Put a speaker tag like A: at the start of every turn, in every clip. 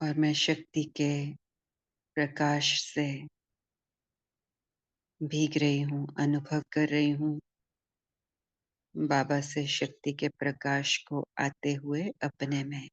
A: और मैं शक्ति के प्रकाश से भीग रही हूँ, अनुभव कर रही हूँ बाबा से शक्ति के प्रकाश को आते हुए अपने में।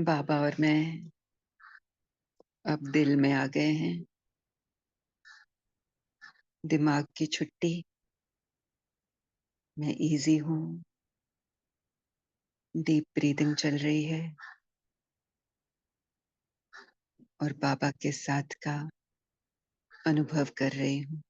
A: बाबा और मैं अब दिल में आ गए हैं। दिमाग की छुट्टी। मैं इजी हूँ। डीप ब्रीदिंग चल रही है और बाबा के साथ का अनुभव कर रही हूँ।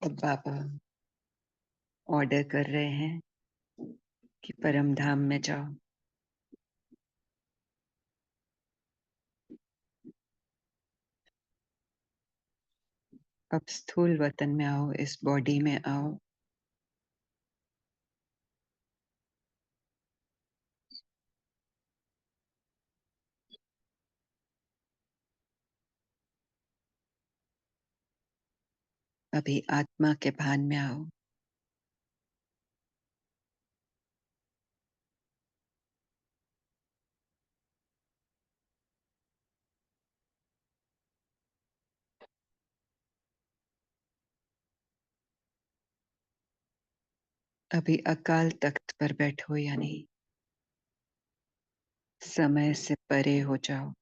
A: अब बाबा ऑर्डर कर रहे हैं कि परम धाम में जाओ। अब स्थूल वतन में आओ, इस बॉडी में आओ। अभी आत्मा के भान में आओ। अभी अकाल तख्त पर बैठो या नहीं, समय से परे हो जाओ।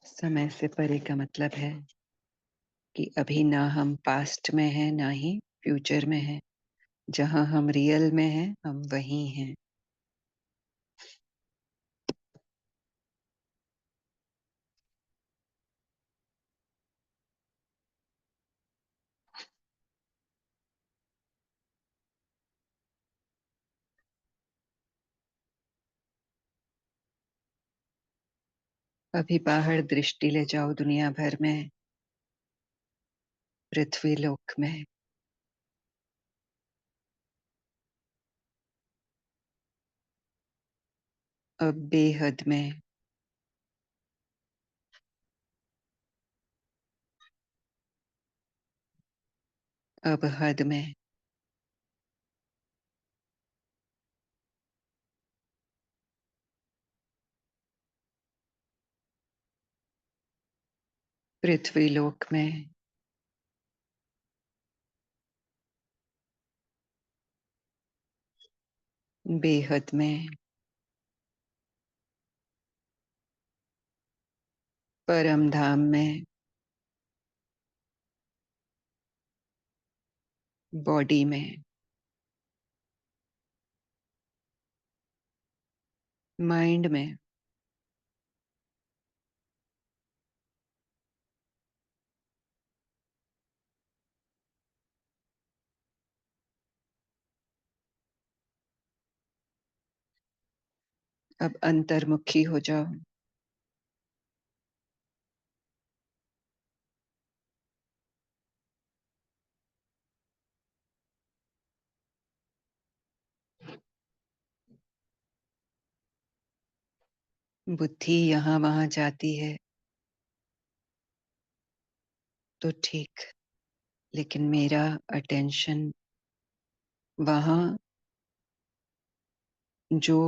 A: समय से परे का मतलब है कि अभी ना हम पास्ट में हैं ना ही फ्यूचर में हैं। जहां हम रियल में हैं हम वहीं हैं। अभी बाहर दृष्टि ले जाओ दुनिया भर में, पृथ्वी लोक में, अब बेहद में, अब हद में, पृथ्वी लोक में, बेहद में, परम धाम में, बॉडी में, माइंड में। अब अंतर्मुखी हो जाओ। बुद्धि यहाँ वहां जाती है तो ठीक, लेकिन मेरा अटेंशन वहां जो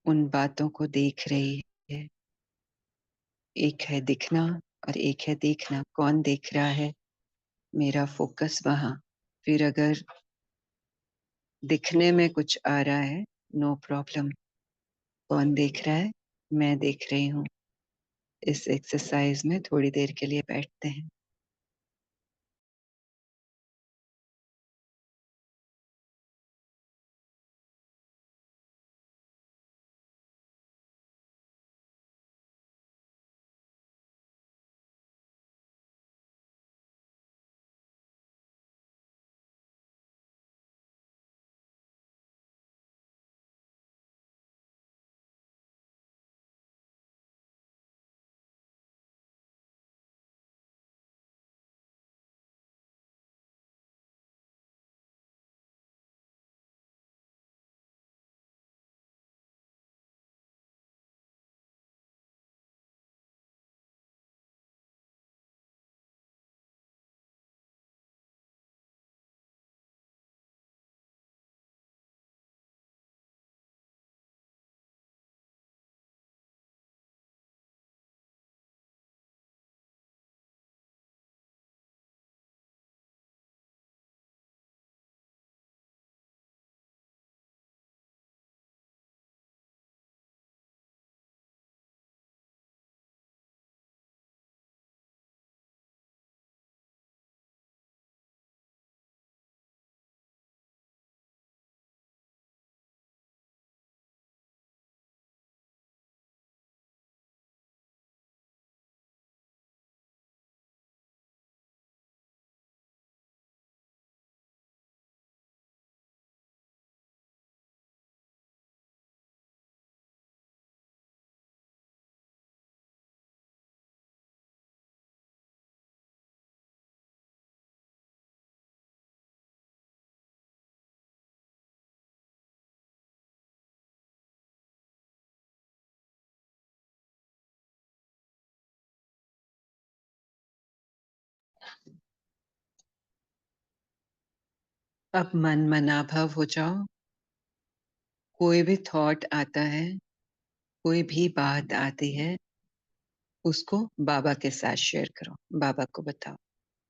A: उन बातों को देख रही है। एक है दिखना और एक है देखना। कौन देख रहा है? मेरा फोकस वहां। फिर अगर दिखने में कुछ आ रहा है, नो प्रॉब्लम। कौन देख रहा है? मैं देख रही हूँ। इस एक्सरसाइज में थोड़ी देर के लिए बैठते हैं। अब मन मनाभव हो जाओ। कोई भी थॉट आता है, कोई भी बात आती है, उसको बाबा के साथ शेयर करो, बाबा को बताओ।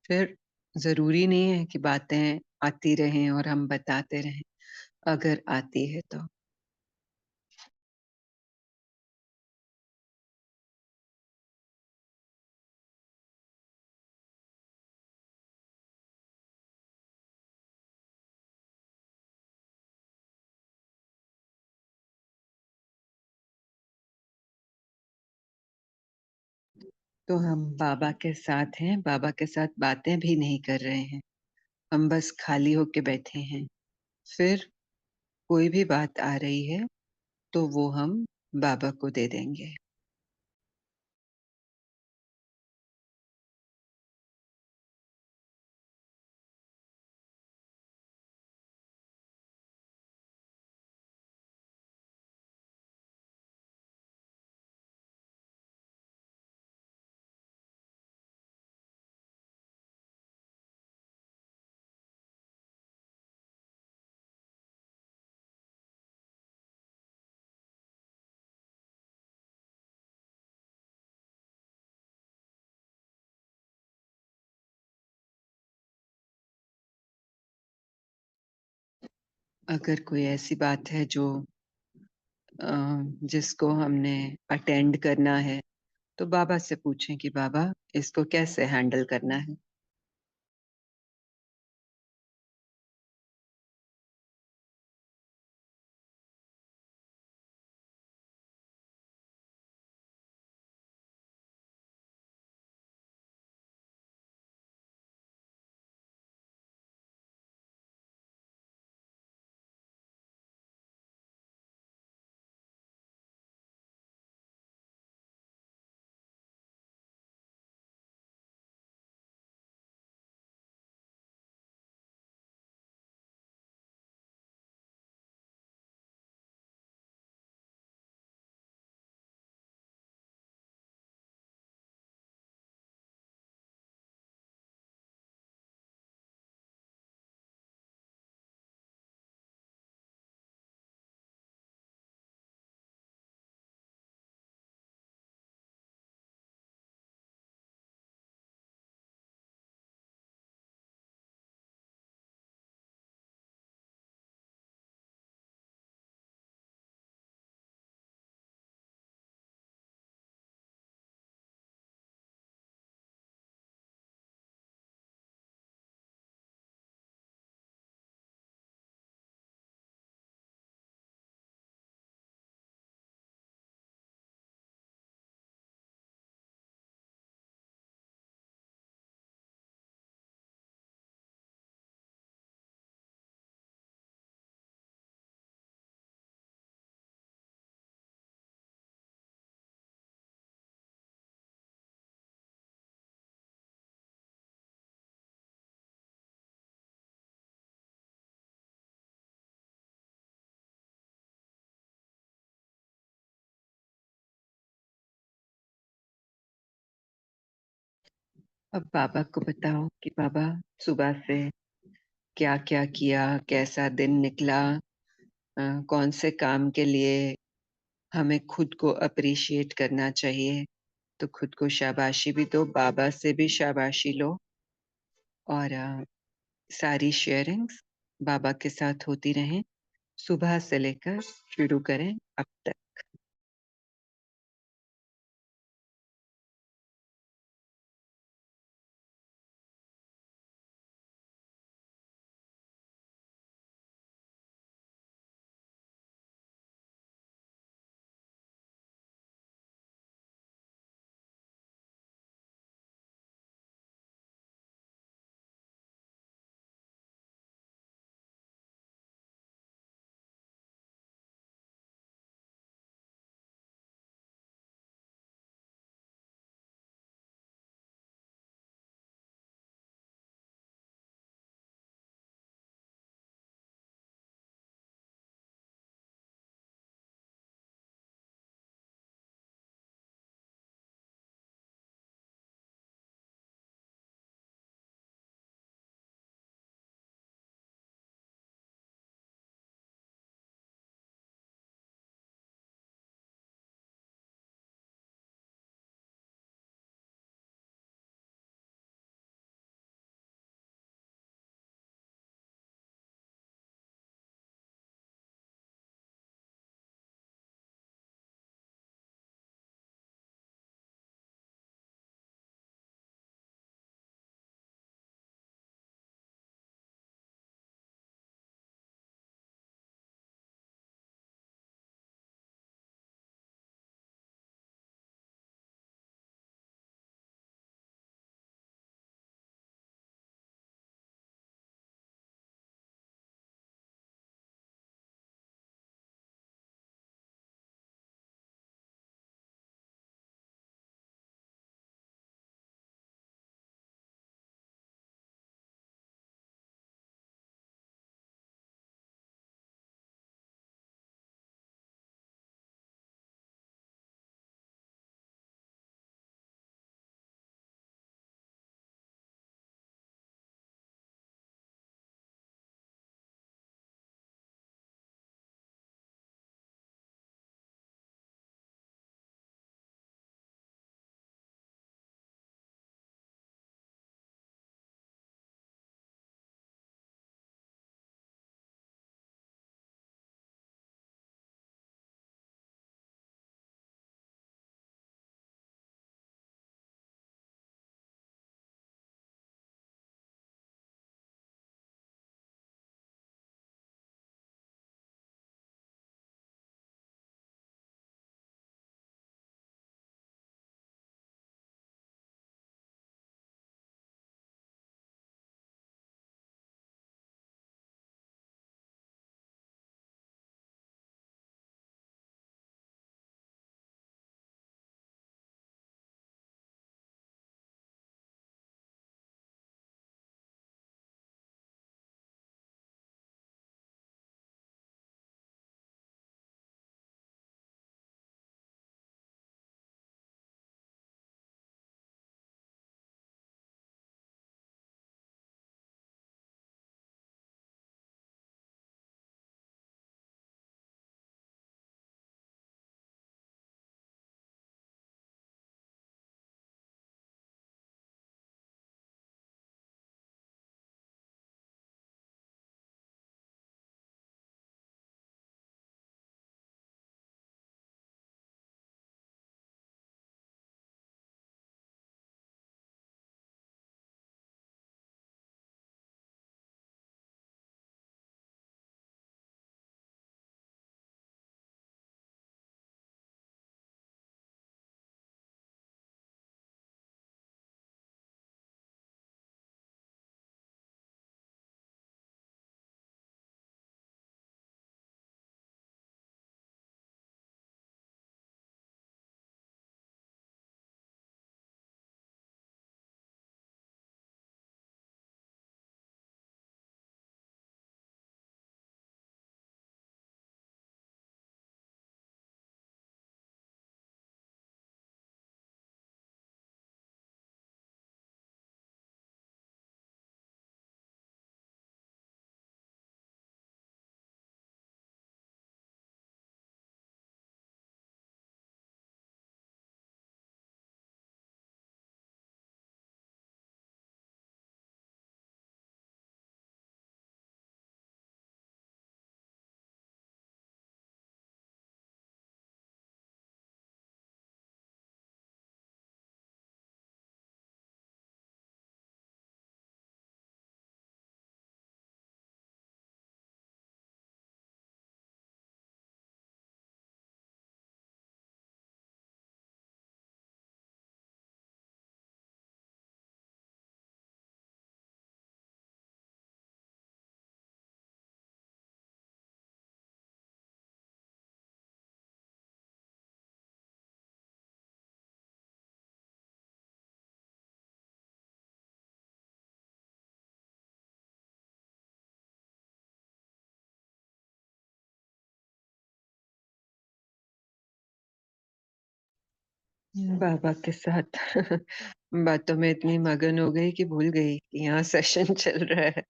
A: फिर जरूरी नहीं है कि बातें आती रहें और हम बताते रहें। अगर आती है तो हम बाबा के साथ हैं, बाबा के साथ बातें भी नहीं कर रहे हैं, हम बस खाली होके बैठे हैं। फिर कोई भी बात आ रही है तो वो हम बाबा को दे देंगे। अगर कोई ऐसी बात है जो जिसको हमने अटेंड करना है, तो बाबा से पूछें कि बाबा इसको कैसे हैंडल करना है। अब बाबा को बताओ कि बाबा सुबह से क्या क्या किया, कैसा दिन निकला, कौन से काम के लिए हमें खुद को अप्रिशिएट करना चाहिए। तो खुद को शाबाशी भी दो, बाबा से भी शाबाशी लो। और सारी शेयरिंग्स बाबा के साथ होती रहें, सुबह से लेकर शुरू करें अब तक। बाबा के साथ बातों में इतनी मगन हो गई कि भूल गई कि यहाँ सेशन चल रहा है।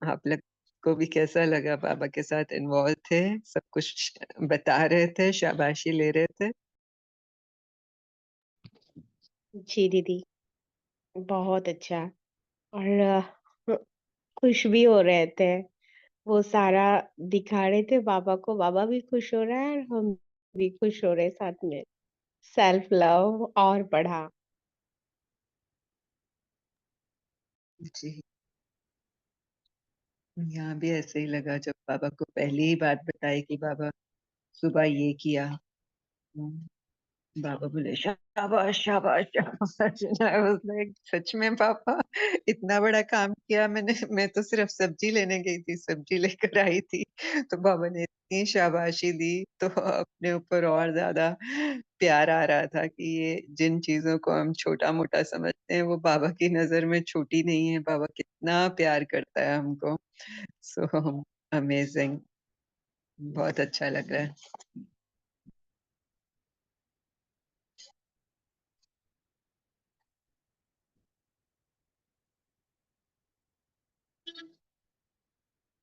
A: आप लोग को भी कैसा लगा? बाबा के साथ इन्वॉल्व थे, सब कुछ बता रहे थे, शाबाशी ले रहे थे?
B: जी दीदी, बहुत अच्छा। और खुश भी हो रहे थे। वो सारा दिखा रहे थे बाबा को, बाबा भी खुश हो रहा है और हम भी खुश हो रहे हैं साथ में। सेल्फ लव और बढ़ा।
A: जी, यहाँ भी ऐसे ही लगा जब बाबा को पहली ही बात बताई कि बाबा सुबह ये किया। बाबा बोले शाबाश शाबाश शाबाश। आई वाज लाइक सच में पापा इतना बड़ा काम किया मैंने? मैं तो सिर्फ सब्जी लेने गई थी, सब्जी लेकर आई थी, तो बाबा ने इतनी शाबाशी दी, तो अपने ऊपर और ज्यादा प्यार आ रहा था कि ये जिन चीजों को हम छोटा मोटा समझते हैं वो बाबा की नजर में छोटी नहीं है। बाबा कितना प्यार करता है हमको। सो अमेजिंग, बहुत अच्छा लग रहा है।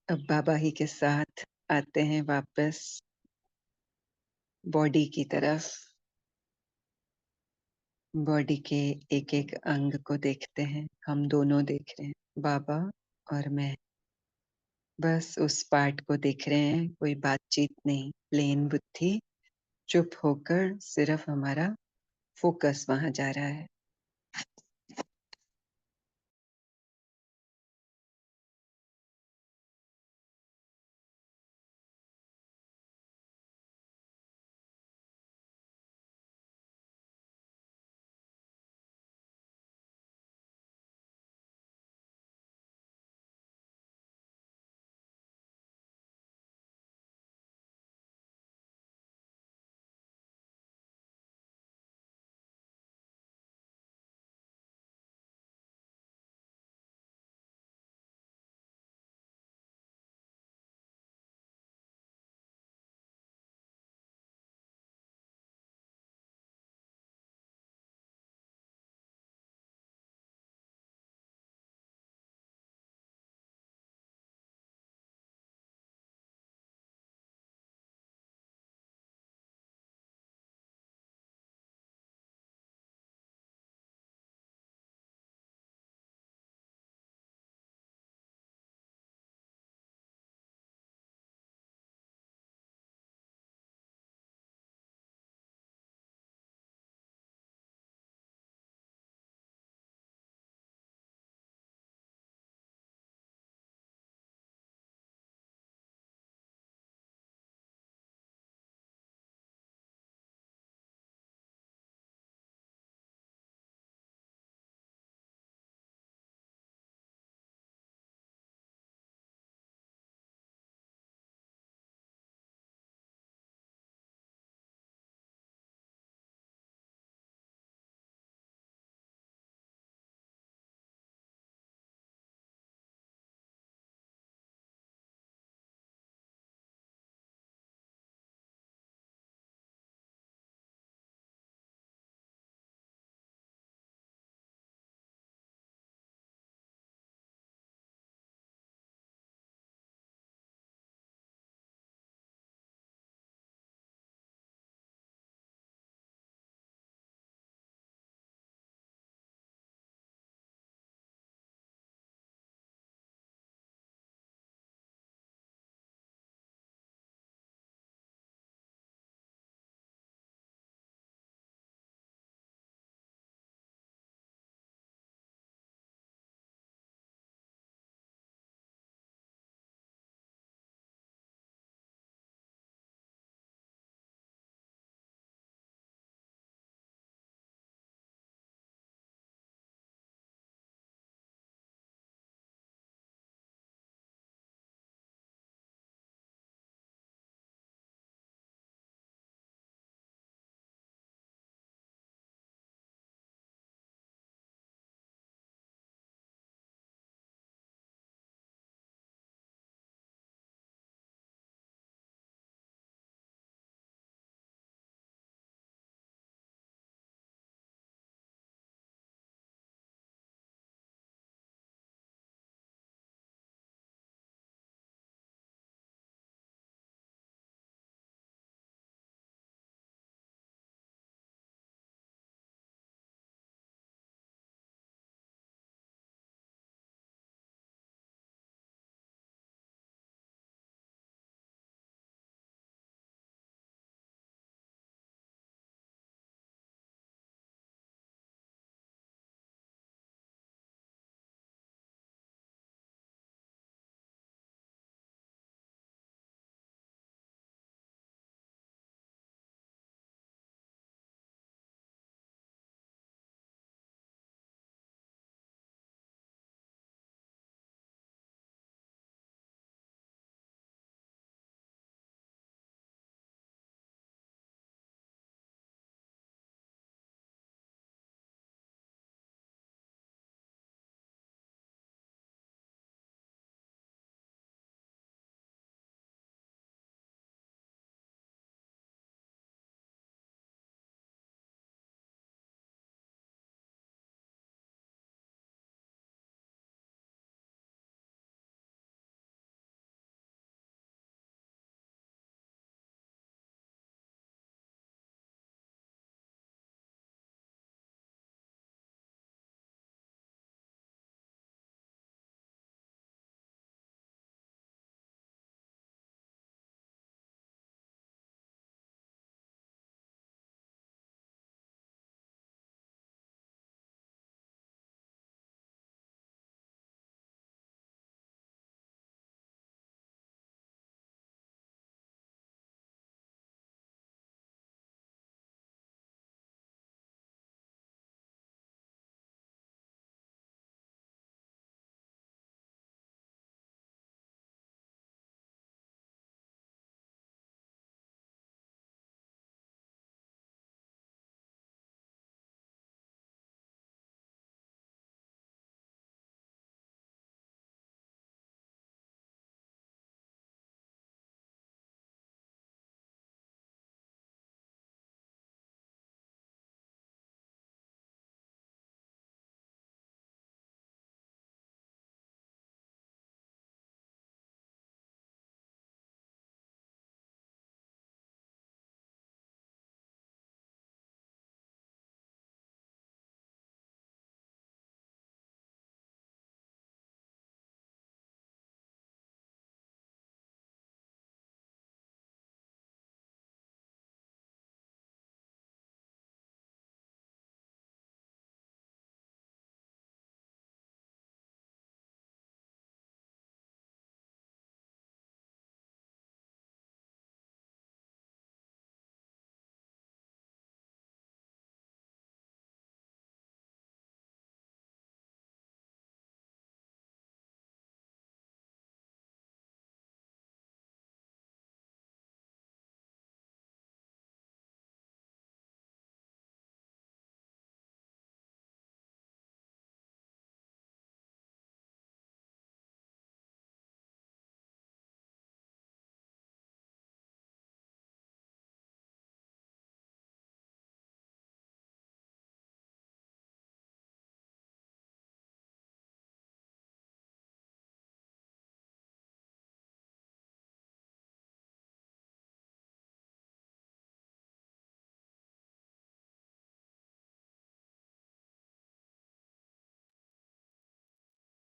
A: अब बाबा ही के साथ आते हैं वापस बॉडी की तरफ। बॉडी के एक एक अंग को देखते हैं, हम दोनों देख रहे हैं, बाबा और मैं। बस उस पार्ट को देख रहे हैं, कोई बातचीत नहीं, प्लेन बुद्धि, चुप होकर सिर्फ हमारा फोकस वहां जा रहा है।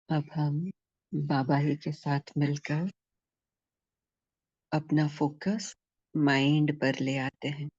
A: अब हम बाबा ही के साथ मिलकर अपना फोकस माइंड पर ले आते हैं।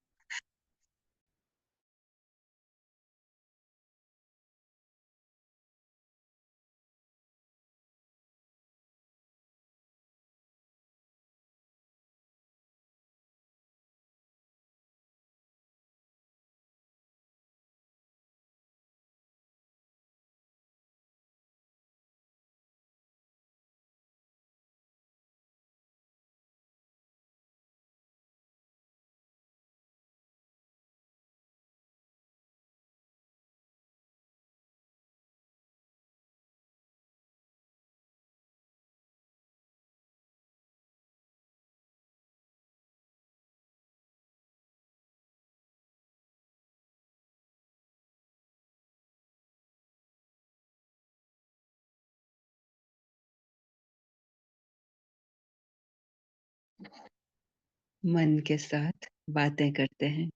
A: मन के साथ बातें करते हैं।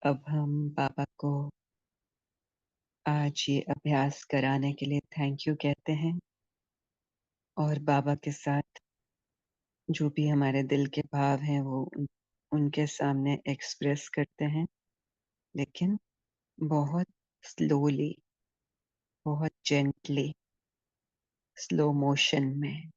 A: अब हम बाबा को आज ये अभ्यास कराने के लिए थैंक यू कहते हैं और बाबा के साथ जो भी हमारे दिल के भाव हैं वो उनके सामने एक्सप्रेस करते हैं, लेकिन बहुत स्लोली, बहुत जेंटली, स्लो मोशन में।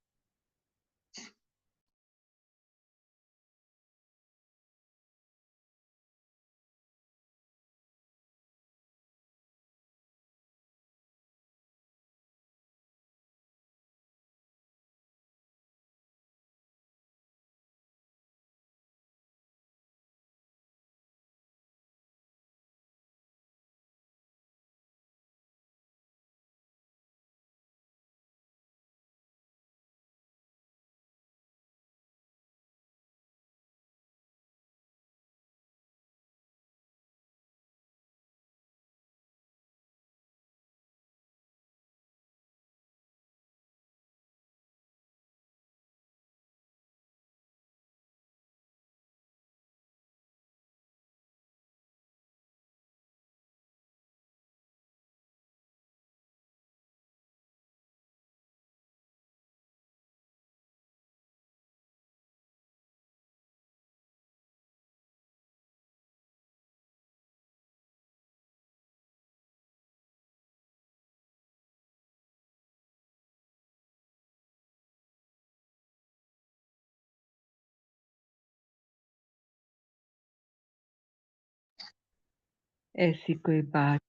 A: ऐसी कोई बात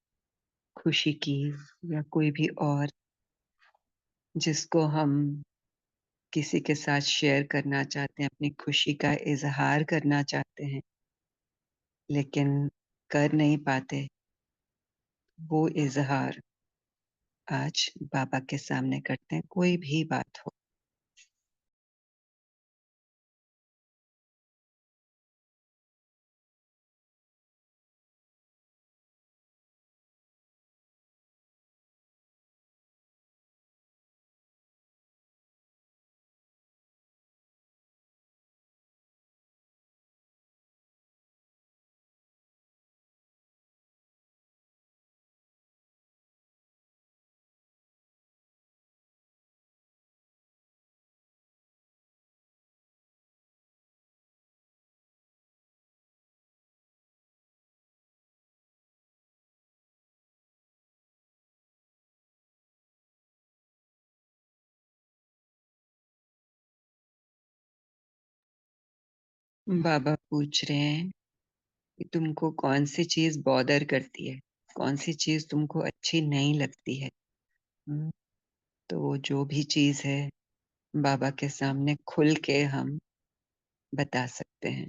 A: खुशी की या कोई भी और जिसको हम किसी के साथ शेयर करना चाहते हैं, अपनी खुशी का इजहार करना चाहते हैं, लेकिन कर नहीं पाते, वो इज़हार आज बाबा के सामने करते हैं, कोई भी बात हो। बाबा पूछ रहे हैं कि तुमको कौन-सी चीज़ बॉदर करती है? कौन-सी चीज़ तुमको अच्छी नहीं लगती है? हुँ, तो वो जो भी चीज़ है, बाबा के सामने खुल के हम बता सकते हैं।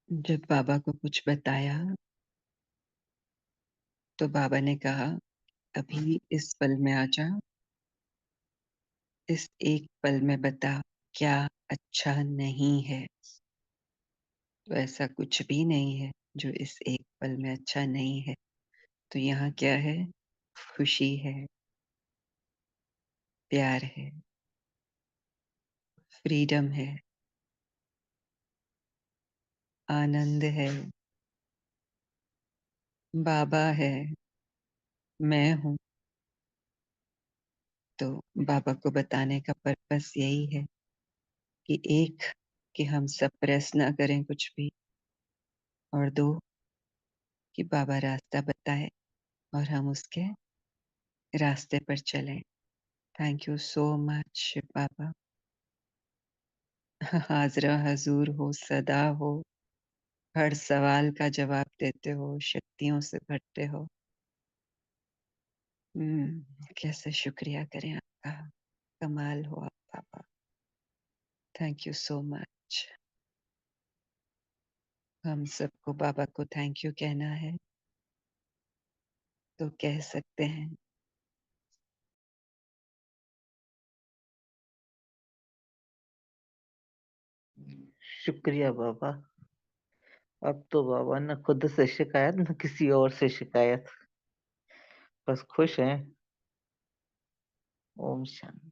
A: जब बाबा को कुछ बताया, तो बाबा ने कहा, "अभी इस पल में आ जा, इस एक पल में बता, क्या अच्छा नहीं है?" तो ऐसा कुछ भी नहीं है, जो इस एक पल में अच्छा नहीं है। तो यहाँ क्या है? खुशी है, प्यार है, फ्रीडम है, आनंद है, बाबा है, मैं हूँ। तो बाबा को बताने का पर्पस यही है कि एक, कि हम सप्रेस ना करें कुछ भी, और दो, कि बाबा रास्ता बताए और हम उसके रास्ते पर चलें। थैंक यू सो मच बाबा। हाज़रा हज़ूर हो, सदा हो, हर सवाल का जवाब देते हो, शक्तियों से भरते हो। कैसे शुक्रिया करें आपका, कमाल हो आप बाबा। Thank you so much. हम सबको बाबा को थैंक यू कहना है, तो कह सकते हैं।
C: शुक्रिया बाबा। अब तो बाबा न खुद से शिकायत न किसी और से शिकायत, बस खुश हैं। ओम शांति।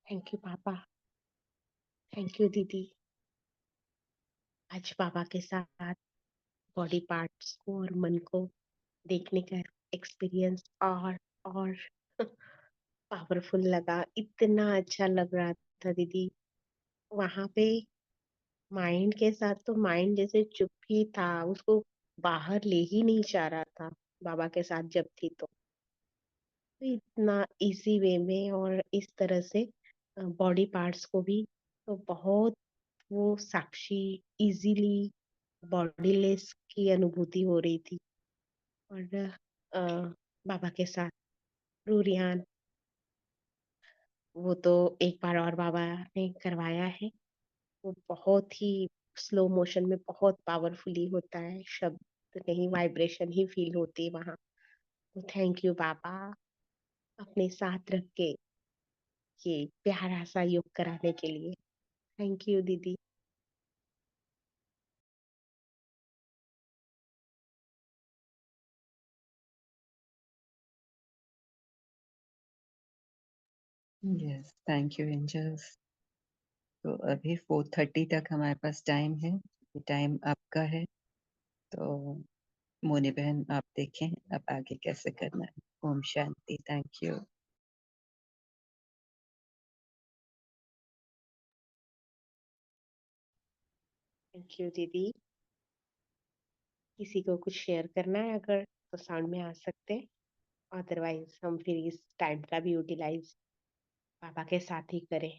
B: थैंक यू पापा, थैंक यू दीदी। आज बाबा के साथ बॉडी पार्ट्स को और मन को देखने का एक्सपीरियंस और पावरफुल लगा, इतना अच्छा लग रहा था दीदी। वहां पे माइंड के साथ तो माइंड जैसे चुप ही था, उसको बाहर ले ही नहीं जा रहा था। बाबा के साथ जब थी तो इतना इजी वे में और इस तरह से बॉडी पार्ट्स को भी तो बहुत वो साक्षी इजीली बॉडीलेस की अनुभूति हो रही थी। और बाबा के साथ रूरियान, वो तो एक बार और बाबा ने करवाया है। वो बहुत ही स्लो मोशन में बहुत पावरफुली होता है शब्द, तो कहीं वाइब्रेशन ही फील होती है वहाँ। तो थैंक यू बाबा, अपने साथ रख के ये प्यारा-सा योग कराने के लिए। थैंक यू दीदी।
A: Yes, thank you angels. तो अभी 4:30 तक हमारे पास टाइम है। ये टाइम आपका है। तो मोनी बहन आप देखें अब आगे कैसे करना है। ओम शांति। Thank you.
B: थैंक यू दीदी। किसी को कुछ शेयर करना है अगर तो साउंड में आ सकते हैं, अदरवाइज हम फिर इस टाइम का भी यूटिलाइज पापा के साथ ही करें।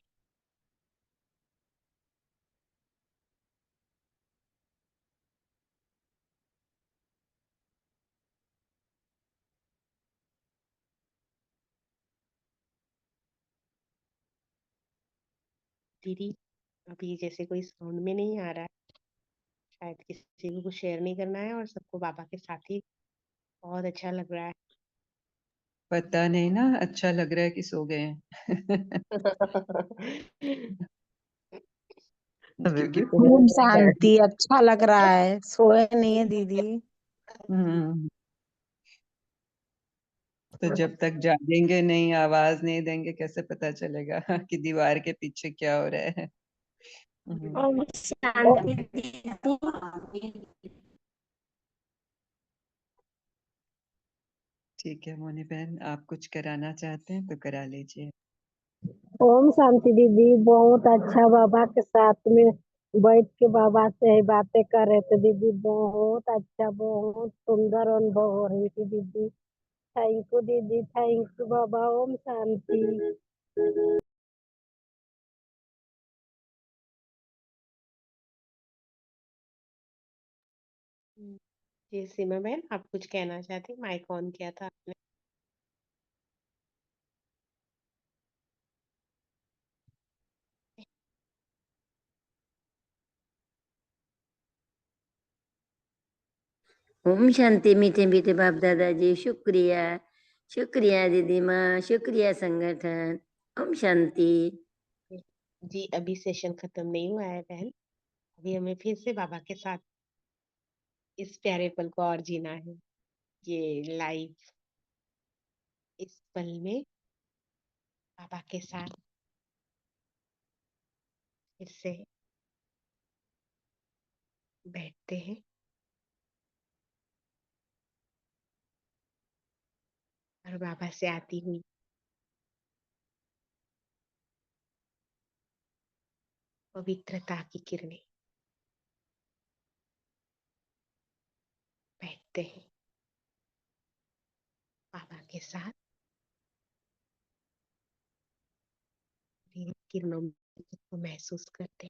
B: दीदी अभी जैसे कोई साउंड में नहीं आ रहा है, शायद किसी को कुछ शेयर नहीं करना है और सबको बाबा के साथ ही बहुत अच्छा लग रहा है।
A: पता नहीं ना, अच्छा लग रहा है कि सो गए हैं।
C: अभी
A: क्योंकि
C: भी तो
A: बहुत
D: ओम
C: है।
D: शांति। अच्छा लग रहा है, सोए नहीं है दीदी।
A: हम्म, तो जब तक जागेंगे नहीं, आवाज नहीं देंगे, कैसे पता चलेगा कि दीवार के पीछे क्या हो रहा है। हम्म,
D: ओम शांति दीदी।
A: ठीक है मोनी बहन, आप कुछ कराना चाहते हैं तो करा लीजिए।
D: ओम शांति दीदी, बहुत अच्छा बाबा के साथ में बैठ के बाबा से ही बातें कर रहे थे दीदी। बहुत अच्छा, बहुत सुंदर अनुभव हो रही थी दीदी। थैंक यू दीदी, थैंक यू बाबा। ओम शांति।
B: जी सीमा बहन, आप कुछ कहना चाहते हैं? माइक ऑन किया था आपने।
E: ओम शांति। मीठे मीठे बाप दादाजी, शुक्रिया। शुक्रिया दीदी माँ, शुक्रिया संगठन। ओम शांति।
B: जी अभी सेशन खत्म नहीं हुआ है बहन, अभी हमें फिर से बाबा के साथ इस प्यारे पल को और जीना है। ये लाइव इस पल में बाबा के साथ फिर से बैठते हैं और बाबा से आती हुई पवित्रता की किरणें बैठते हैं बाबा के साथ, इन किरणों को महसूस करते हैं।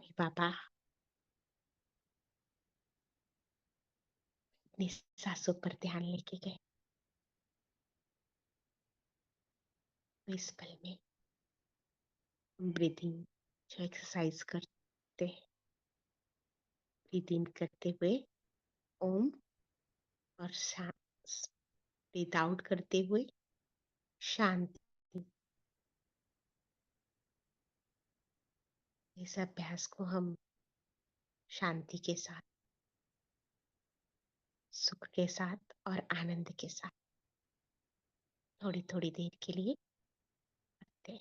B: अभी बाबा अपनी सांसों पर ध्यान लेके गए। तो इस पल में ब्रीथिंग जो एक्सरसाइज करते, ब्रीथ इन करते हुए ओम, और ब्रीथ आउट करते हुए शांति। इस अभ्यास को हम शांति के साथ, सुख के साथ और आनंद के साथ थोड़ी थोड़ी देर के लिए करते हैं।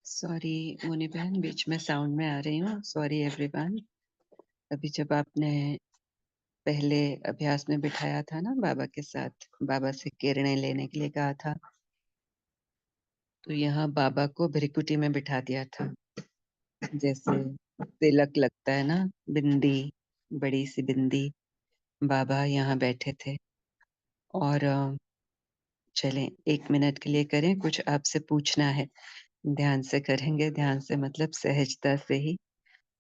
A: सॉरी मुनि बहन, बीच में साउंड में आ रही हूँ। Sorry everyone. अभी जब आपने पहले अभ्यास में बिठाया था ना बाबा के साथ, बाबा से किरणें लेने के लिए कहा था, तो यहाँ बाबा को भ्रिकुटी में बिठा दिया था। जैसे तिलक लगता है ना, बिंदी, बड़ी सी बिंदी, बाबा यहाँ बैठे थे। और चलें 1 मिनट के लिए करें, कुछ आपसे पूछना है। ध्यान से करेंगे, ध्यान से मतलब सहजता से ही।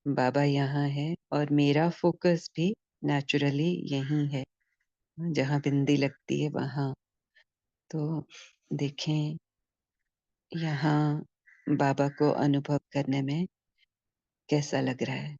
A: बाबा यहाँ है और मेरा फोकस भी नेचुरली यही है, जहाँ बिंदी लगती है वहाँ। तो देखें यहाँ बाबा को अनुभव करने में कैसा लग रहा है।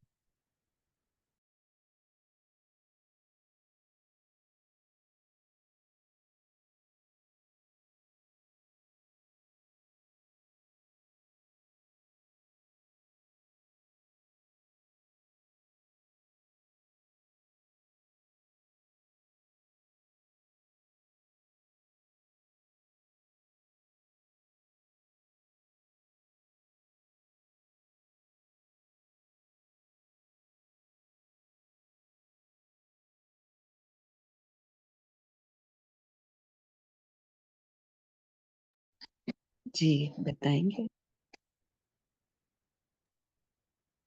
A: जी बताएंगे।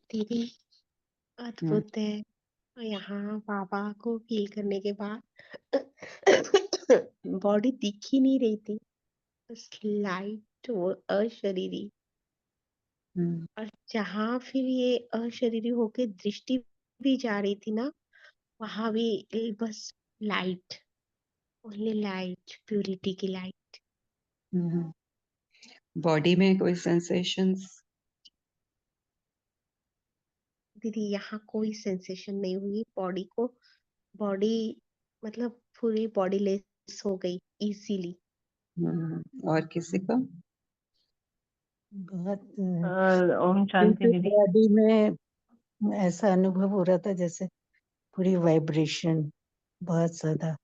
B: दीदी
A: हम्म
B: अद्भुत है। और यहाँ बाबा को फील करने के बाद बॉडी दिख ही नहीं रही थी, बस लाइट वो अशरीरी।
A: हम्म
B: और जहाँ फिर ये अशरीरी होके दृष्टि भी जा रही थी ना, वहां भी बस लाइट, ओनली लाइट, प्यूरिटी की लाइट।
A: हम्म। बॉडी में कोई सेंसेशंस?
B: दीदी यहाँ कोई सेंसेशन नहीं हुई बॉडी को। बॉडी मतलब पूरी बॉडी लेस हो गई इजीली।
A: और किसी को?
D: बहुत
F: ओम शांति दीदी।
D: बॉडी में ऐसा अनुभव हो रहा था जैसे पूरी वाइब्रेशन बहुत ज्यादा,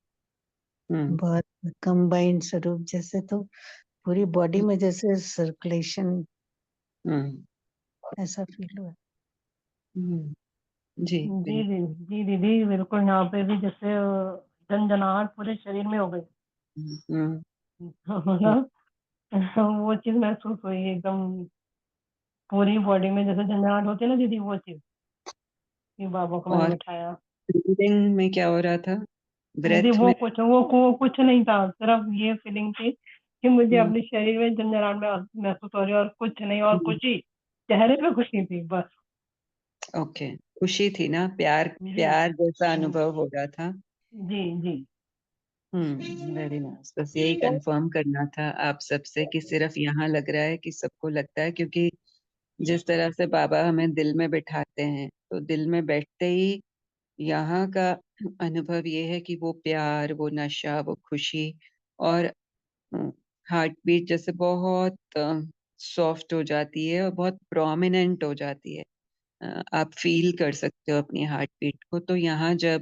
A: हम्म
D: बहुत कंबाइंड स्वरूप जैसे, तो पूरी बॉडी में जैसे सर्कुलेशन
A: हम्म
D: ऐसा फील हुआ।
A: हम्म। जी
F: जी जी दीदी, बिल्कुल यहाँ पे भी जैसे झंझनाहट पूरे शरीर में हो गई।
A: हम्म
F: मतलब वो चीज महसूस हुई एकदम पूरी बॉडी में, जैसे झंझनाहट होती है ना दीदी, वो चीज कि बाबा को मैंने
A: और
F: बिठाया।
A: ब्रीदिंग में क्या हो रहा था?
F: दीदी
A: ब्रेथ
F: वो
A: में?
F: कुछ नहीं था, सिर्फ ये फीलिंग थी कि मुझे
A: हम्म
F: अपने शरीर में झंझनाहट में महसूस हो रही है, और कुछ नहीं, और
A: हम्म।
F: कुछ ही चेहरे पे खुशी थी बस।
A: ओके, खुशी थी ना, प्यार
F: जी
A: प्यार जैसा अनुभव हो रहा था।
F: जी जी।
A: Very nice. बस यही कंफर्म करना था आप सबसे कि सिर्फ यहाँ लग रहा है कि सबको लगता है, क्योंकि जिस तरह से बाबा हमें दिल में बिठाते हैं, तो दिल में बैठते ही यहाँ का अनुभव ये है कि वो प्यार, वो नशा, वो खुशी, और हार्ट बीट जैसे बहुत सॉफ्ट हो जाती है और बहुत प्रोमिनेंट हो जाती है। आप फील कर सकते हो अपनी हार्ट बीट को। तो यहाँ जब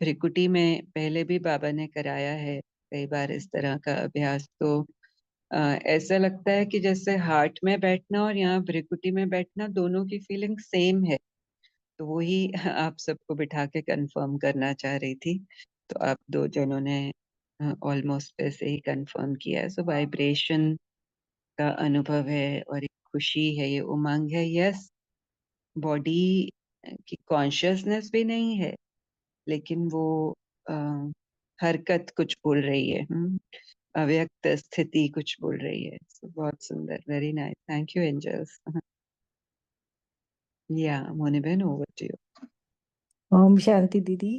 A: भ्रिकुटी में पहले भी बाबा ने कराया है कई बार इस तरह का अभ्यास, तो ऐसा लगता है कि जैसे हार्ट में बैठना और यहाँ भ्रिकुटी में बैठना, दोनों की फीलिंग सेम है। तो वही आप सबको बिठा के कंफर्म करना चाह रही थी। तो आप दो जनों ने ऑलमोस्ट वैसे ही कंफर्म किया है। सो वाइब्रेशन का अनुभव है और एक खुशी है, ये उमंग है। यस, बॉडी की कॉन्शियसनेस भी नहीं है, लेकिन वो अ, हरकत कुछ बोल रही है। अव्यक्त स्थिति कुछ बोल रही है। So, बहुत सुंदर, very nice, thank you angels. या मोनी बहन, ओवर टू यू।
G: ओम शांति दीदी।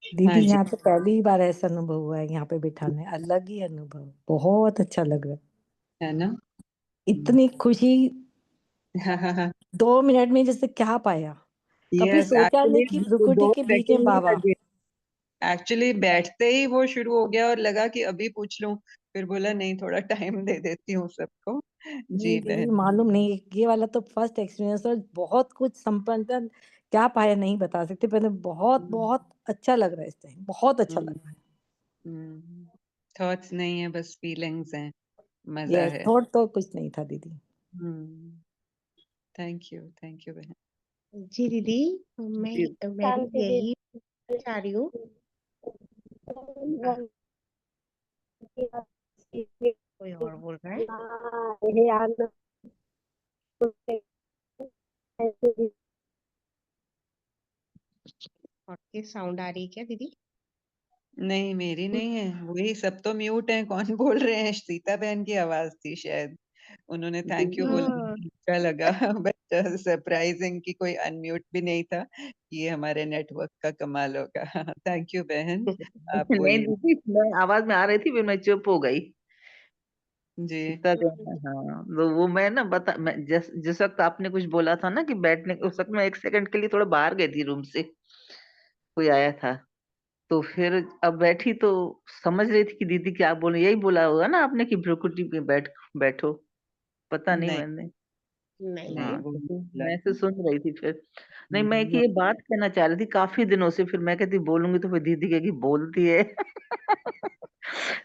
A: हाँ
G: दीदी
A: जी,
G: यहाँ पे पहली बार ऐसा अनुभव हुआ है, यहाँ पे बिठाने अलग ही अनुभव, बहुत अच्छा लग रहा है।
A: है ना।
G: इतनी खुशी
A: यस,
G: 2 मिनट में जैसे क्या पाया, कभी सोचा नहीं
A: एक्चुअली
G: कि
A: हमको
G: भ्रुकुटी
A: दो
G: के बीच में
A: सेकंड ही
G: बाबा।
A: लगे। एक्चुअली बैठते ही वो शुरू हो गया और लगा कि अभी पूछ लूं, फिर बोला नहीं, थोड़ा टाइम दे देती हूँ सबको।
G: जी
A: जी
G: दीदी
A: बहन।
G: मालूम नहीं, ये वाला तो फर्स्ट एक्सपीरियंस और बहुत कुछ संपन्न, क्या पाया नहीं बता सकते, पर बहुत बहुत अच्छा लग रहा है इस टाइम, बहुत अच्छा लग रहा
A: थॉट्स नहीं है, बस फीलिंग्स हैं,
G: है।
A: मजा
G: यस,
A: है।
G: थॉट तो कुछ नहीं था दीदी।
A: थैंक यू बहन।
B: जी दीदी,
C: जी
B: मैं भी
D: शांति
B: यही चाह रही हूँ।
D: दीदी।
B: कोई और बोल रहा है?
D: ये आनंद
B: और के साउंड आ रही है क्या दीदी?
A: नहीं, मेरी नहीं है, वही सब तो म्यूट है। कौन बोल रहे हैं? सीता बहन की आवाज थी शायद, उन्होंने थैंक यू बोला,
B: हाँ।
A: अच्छा लगा। बट सरप्राइजिंग कि कोई अनम्यूट भी नहीं था। ये हमारे नेटवर्क का कमाल होगा। थैंक यू बहन, आप
C: नहीं
A: बोलिए।
C: दीदी, मैं आवाज में आ रही थी, फिर मैं चुप हो गई।
A: जी।
C: इतना देर हाँ, तो वो मैं ना बता, मैं जिस वक्त आपने कुछ बोला था ना कि बैठने, उस वक्त मैं 1 सेकंड के लिए थोड़ा बाहर गई थी रूम से, कोई आया था। तो फिर अब बैठी तो समझ रही थी कि दीदी क्या बोल रही, यही बोला होगा ना आपने कि भ्रुकुटी पे बैठो। पता नहीं
A: नहीं
C: मैंने।
B: नहीं
A: नहीं,
C: हाँ,
A: वो
C: तो
A: नहीं
C: फिर
A: बोला
C: मैं ऐसे
A: था।
C: सुन रही थी फिर। नहीं, मैं कि
A: वो
C: ये बात कहना चाह रही थी काफी दिनों से, फिर मैं कहती बोलूंगी तो फिर दीदी कहेगी बोलती है।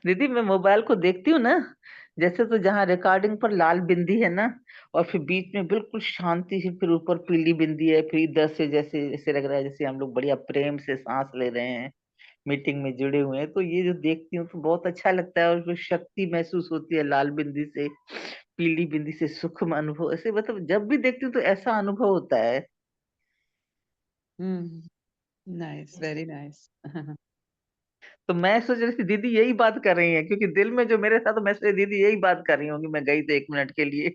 C: दीदी मैं मोबाइल को देखती हूँ ना, जैसे तो जहाँ रिकॉर्डिंग पर लाल बिंदी है ना, और फिर बीच में बिल्कुल शांति से, फिर ऊपर पीली बिंदी है, फिर इधर से जैसे ऐसे लग रहा है जैसे हम लोग बढ़िया प्रेम से सांस ले रहे हैं, मीटिंग में जुड़े हुए हैं। तो ये जो देखती हूँ तो बहुत अच्छा लगता है, और फिर शक्ति महसूस होती है लाल बिंदी से, पीली बिंदी से सूक्ष्म अनुभव, ऐसे मतलब जब भी देखती हूँ तो ऐसा अनुभव होता है।
A: Nice, very nice.
C: तो मैं सोच रही थी दीदी यही बात कर रही है, क्योंकि दिल में जो मेरे था, तो मैं सोच रही दीदी यही बात कर रही होंगी, मैं गई तो 1 मिनट के लिए।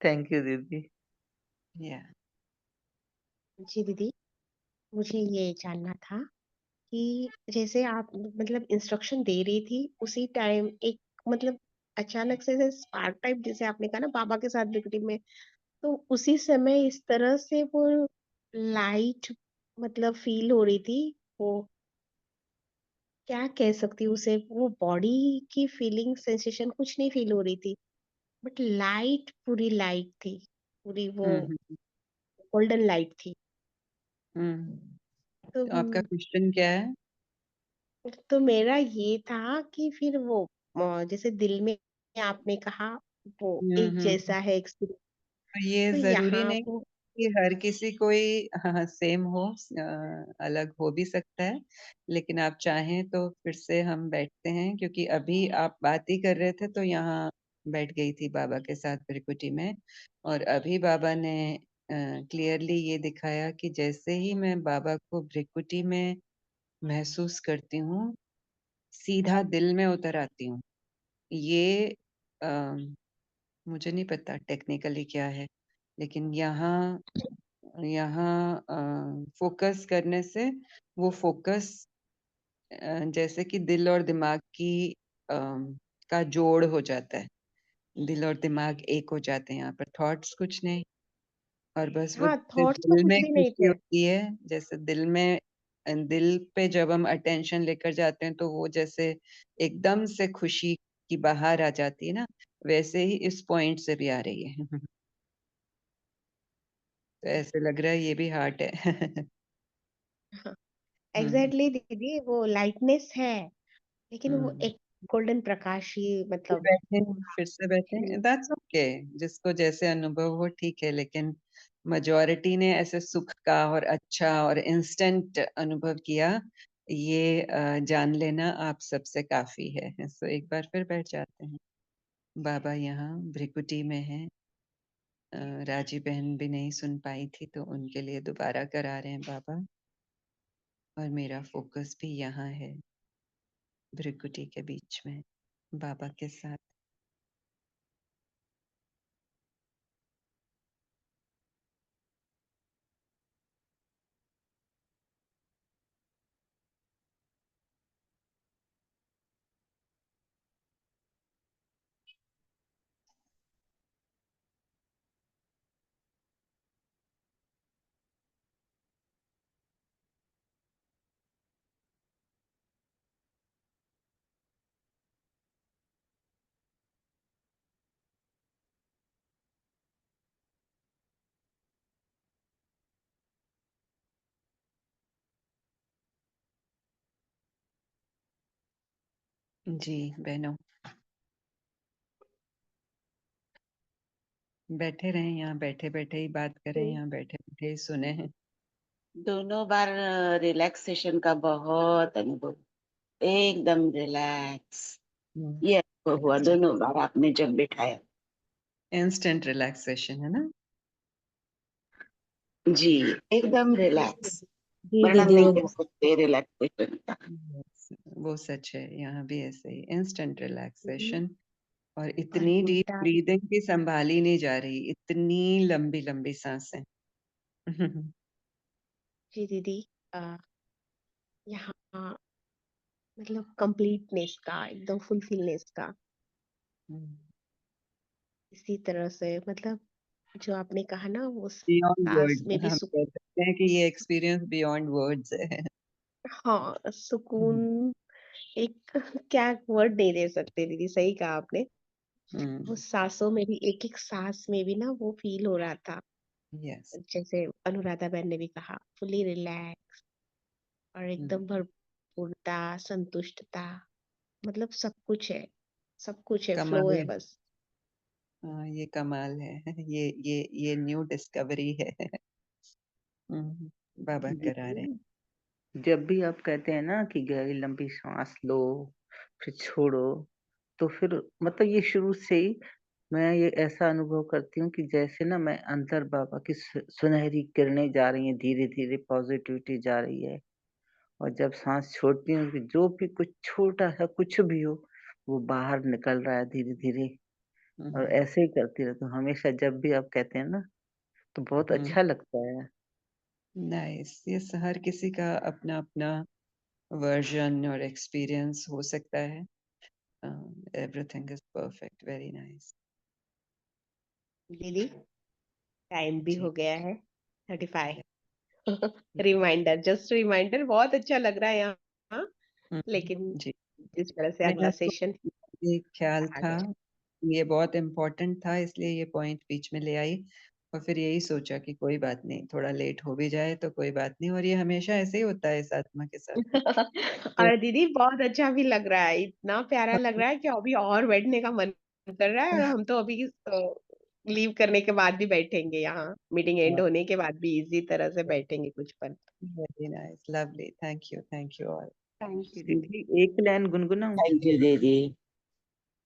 C: थैंक यू दीदी।
A: या
B: जी दीदी, मुझे ये जानना था कि जैसे आप मतलब इंस्ट्रक्शन दे रही थी, उसी टाइम एक मतलब अचानक से स्पार्क टाइप, जैसे आपने कहा ना बाबा के साथ बिगड़ी में, तो उसी समय इस तरह से वो लाइट मतलब फील हो रही थी। वो क्या कह सकती हूँ उसे, वो बॉडी की फीलिंग सेंसेशन कुछ नहीं फील हो रही थी, बट लाइट पूरी लाइट थी, पूरी वो
A: हम्म
B: गोल्डन लाइट थी।
A: हम्म
B: तो
A: तो आपका क्वेश्चन क्या है?
B: तो मेरा ये था कि फिर वो जैसे दिल में आपने कहा वो एक
A: हम्म।
B: जैसा है एक्सपीरियंस,
A: तो ये
B: तो
A: जरूरी
B: यहाँ
A: नहीं
B: वो
A: कि हर किसी कोई सेम हो, अलग हो भी सकता है। लेकिन आप चाहें तो फिर से हम बैठते हैं, क्योंकि अभी आप बात ही कर रहे थे तो यहाँ बैठ गई थी बाबा के साथ त्रिकुटी में। और अभी बाबा ने क्लियरली ये दिखाया कि जैसे ही मैं बाबा को भ्रिकुटी में महसूस करती हूँ, सीधा दिल में उतर आती हूँ। ये मुझे नहीं पता टेक्निकली क्या है, लेकिन यहाँ यहाँ फोकस करने से वो फोकस जैसे कि दिल और दिमाग की अ, का जोड़ हो जाता है। दिल और दिमाग एक हो जाते हैं, यहाँ पर थॉट्स कुछ नहीं। और बस वो
B: हाँ,
A: जैसे
B: थॉट्स तो
A: दिल
B: कुछ
A: में
B: भी नहीं
A: खुशी
B: थे।
A: होती है, जैसे दिल में दिल पे जब हम अटेंशन लेकर जाते हैं तो वो जैसे एकदम से खुशी की बाहर आ जाती है ना, वैसे ही इस पॉइंट से भी आ रही है। तो ऐसे लग रहा है ये भी हार्ट है। हम्म
B: एग्जैक्टली दीदी, वो लाइटनेस है, लेकिन वो
A: हम्म
B: एक गोल्डन प्रकाश ही
A: फिर
B: मतलब
A: बैठे, फिर से बैठे, दैट्स ओके। जिसको जैसे अनुभव हो ठीक है, लेकिन मेजॉरिटी ने ऐसे सुख का और अच्छा और इंस्टेंट अनुभव किया। ये जान लेना आप सबसे काफी है। सो एक बार फिर बैठ जाते हैं। बाबा यहाँ भ्रिकुटी में है। राजी बहन भी नहीं सुन पाई थी तो उनके लिए दोबारा करा रहे हैं बाबा। और मेरा फोकस भी यहाँ है, भ्रिकुटी के बीच में बाबा के साथ। जी बहनों, बैठे रहें यहाँ, बैठे बैठे ही बात करें, यहाँ बैठे बैठे ही सुने हैं।
H: दोनों बार रिलैक्सेशन का बहुत अनुभव, एकदम रिलैक्स ये अनुभव हुआ दोनों बार आपने जब बिठाया।
A: इंस्टेंट रिलैक्सेशन है ना?
H: जी एकदम रिलैक्स,
G: जी
H: वर्णन
G: दीदी,
H: नहीं
G: वो
H: कर सकते रिलैक्सेशन का।
A: Yes, वो सच है। यहाँ भी ऐसे ही इंस्टेंट रिलैक्सेशन। और
B: और
A: इतनी डीप
B: उल्टा
A: ब्रीदिंग की संभाली नहीं जा रही, इतनी लंबी लंबी सांसें।
B: जी दीदी, यहाँ मतलब कंप्लीटनेस का, एकदम फुलफिलनेस का, इसी तरह से मतलब जो आपने कहा ना वो
A: बियॉन्ड
B: सांस में
A: वर्ड्स,
B: भी
A: हम कह सकते हैं कि ये एक्सपीरियंस बियॉन्ड वर्ड्स है।
B: हाँ सुकून, एक क्या वर्ड नहीं दे सकते दीदी, सही कहा आपने। वो सांसों में भी, एक एक सांस में भी ना वो फील हो रहा था,
A: यस।
B: जैसे अनुराधा बहन ने भी कहा, फुली रिलैक्स और एकदम भरपूरता, संतुष्टता, मतलब सब कुछ है, सब कुछ है, फ्लो
A: कमाल
B: है
A: है।
B: बस।
A: हाँ, ये कमाल है। ये न्यू डिस्कवरी है। बाबा करा रहे हैं।
C: जब भी आप कहते हैं ना कि गहरी लंबी सांस लो फिर छोड़ो, तो फिर मतलब ये शुरू से ही मैं ये ऐसा अनुभव करती हूँ कि जैसे ना मैं अंदर बाबा की सुनहरी किरणें जा रही हैं, धीरे धीरे पॉजिटिविटी जा रही है। और जब सांस छोड़ती हूँ कि जो भी कुछ छोटा सा कुछ भी हो वो बाहर निकल रहा है धीरे धीरे। और ऐसे ही करती रहती हूँ हमेशा, जब भी आप कहते हैं ना तो बहुत अच्छा लगता है।
A: नाइस। ये हर किसी का अपना अपना वर्जन और एक्सपीरियंस हो सकता है। Everything is perfect, very nice.
B: दीदी टाइम भी
A: जी।
B: हो गया है 35। रिमाइंडर, जस्ट रिमाइंडर, बहुत अच्छा लग रहा है यहाँ, लेकिन
A: जी,
B: जिस तरह से
A: मेरा
B: अगला
A: तो
B: सेशन
A: ये ख्याल
B: आ
A: था,
B: गया।
A: ये बहुत इम्पोर्टेंट था, इसलिए ये पॉइंट बीच में ले आई। और फिर यही सोचा कि कोई बात नहीं, थोड़ा लेट हो भी जाए तो कोई बात नहीं। और ये हमेशा ऐसे ही होता है इस आत्मा के साथ। तो
B: और दीदी बहुत अच्छा भी लग रहा है, इतना प्यारा लग रहा है कि अभी और बैठने का मन कर रहा है, और हम तो अभी लीव करने के बाद भी बैठेंगे यहाँ, मीटिंग एंड होने के बाद भी इसी तरह से बैठेंगे कुछ पल।
A: Very nice, lovely, thank you all.
B: Thank you दीदी।
C: दीदी एक लाइन गुनगुनाऊं?
H: थैंक यू दीदी।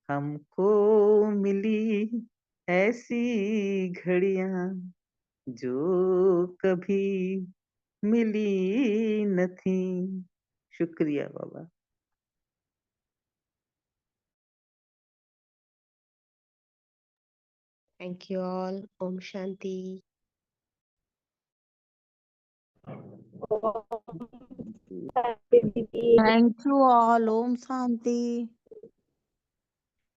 C: हमको मिली ऐसी घड़ियां जो कभी मिली न थी। शुक्रिया बाबा।
B: Thank you all. ओम शांति।
D: दीदी
I: थैंक यू ऑल। ओम शांति।